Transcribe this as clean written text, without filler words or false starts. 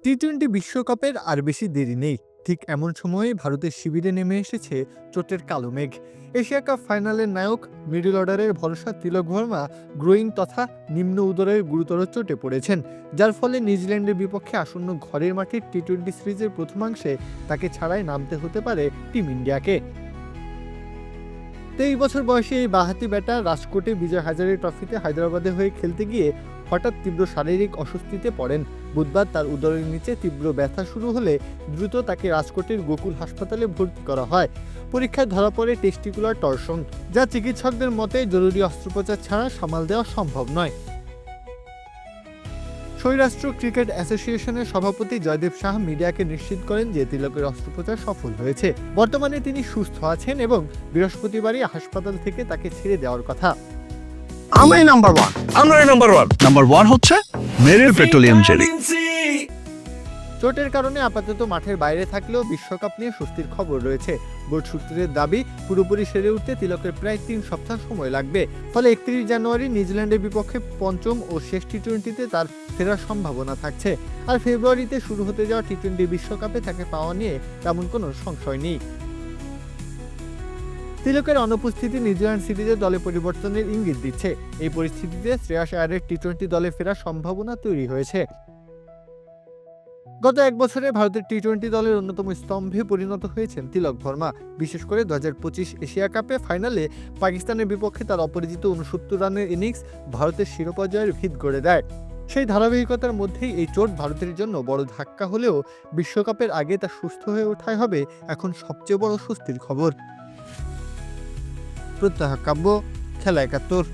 টি-20 বিশ্বকাপের আর বেশি দেরি নেই। ঠিক এমন সময়ে ভারতের শিবিরে নেমে এসেছে চোটের কালো মেঘ। এশিয়া কাপ ফাইনালের নায়ক মিডল অর্ডারের ভরসা তিলক ভার্মা গ্রোইন তথা নিম্ন উদরের গুরুতর চোটে পড়েছেন, যার ফলে নিউজিল্যান্ডের বিপক্ষে আসন্ন ঘরের মাঠে টি-20 সিরিজের প্রথমাংশে তাকে ছাড়াই নামতে হতে পারে টিম ইন্ডিয়াকে। 23 বছর বয়সী এই বাঁহাতি ব্যাটার রাজকোটে বিজয় হাজারে ট্রফিতে হায়দ্রাবাদে হয়ে খেলতে গিয়ে হঠাৎ তীব্র শারীরিক অস্বস্তিতে পড়েন। বুধবার তার উদরের নিচে তীব্র ব্যথা শুরু হলে দ্রুত তাকে রাজকোটের গোকুল হাসপাতালে ভর্তি করা হয়। পরীক্ষায় ধরা পড়ে টেস্টিকুলার টর্শন, যা চিকিৎসকদের মতে জরুরি অস্ত্রোপচার ছাড়া সামাল দেওয়া সম্ভব নয়। সৌরাষ্ট্র ক্রিকেট অ্যাসোসিয়েশনের সভাপতি জয়দেব শাহ মিডিয়াকে নিশ্চিত করেন যে তিলকের অস্ত্রোপচার সফল হয়েছে। বর্তমানে তিনি সুস্থ আছেন এবং বৃহস্পতিবারই হাসপাতাল থেকে তাকে ছেড়ে দেওয়ার কথা। আমরাই নাম্বার ওয়ান। নাম্বার ওয়ান হচ্ছে মেরিল পেট্রোলিয়াম জেলি। চোটের কারণে আপাতত মাঠের বাইরে থাকলেও বিশ্বকাপ নিয়ে স্বস্তির খবর রয়েছে। বোর্ড সূত্রের দাবি, পুরোপুরি সেরে উঠতে তিলকের প্রায় 3 সপ্তাহ সময় লাগবে। ফলে 31 জানুয়ারি নিউজিল্যান্ডের বিপক্ষে পঞ্চম ও শেষ টি-20তে তার ফেরার সম্ভাবনা থাকছে। আর ফেব্রুয়ারিতে শুরু হতে যাওয়া টি-20 বিশ্বকাপে তাকে পাওয়া নিয়ে তেমন কোনো সংশয় নেই। তিলকের অনুপস্থিতি নিউজিল্যান্ড সিরিজে দলে পরিবর্তনের ইঙ্গিত দিচ্ছে। এই পরিস্থিতিতে শ্রেয়াস আয়ারের টি-20 দলে ফেরার সম্ভাবনা তৈরি হয়েছে। গত 1 বছরে ভারতের টি-20 দলের অন্যতম স্তম্ভে পরিণত হয়েছেন তিলক ভার্মা। বিশেষ করে 2025 এশিয়া কাপে ফাইনালে পাকিস্তানের বিপক্ষে তার অপরাজিত 69 রানের ইনিংস ভারতের শিরোপা জয়ের ভিত গড়ে দেয়। সেই ধারাবাহিকতার মধ্যেই এই চোট ভারতের জন্য বড় ধাক্কা হলেও বিশ্বকাপের আগে তা সুস্থ হয়ে ওঠাই হবে এখন সবচেয়ে বড় স্বস্তির খবর। প্রত্যহ কাব্য, খেলা 71।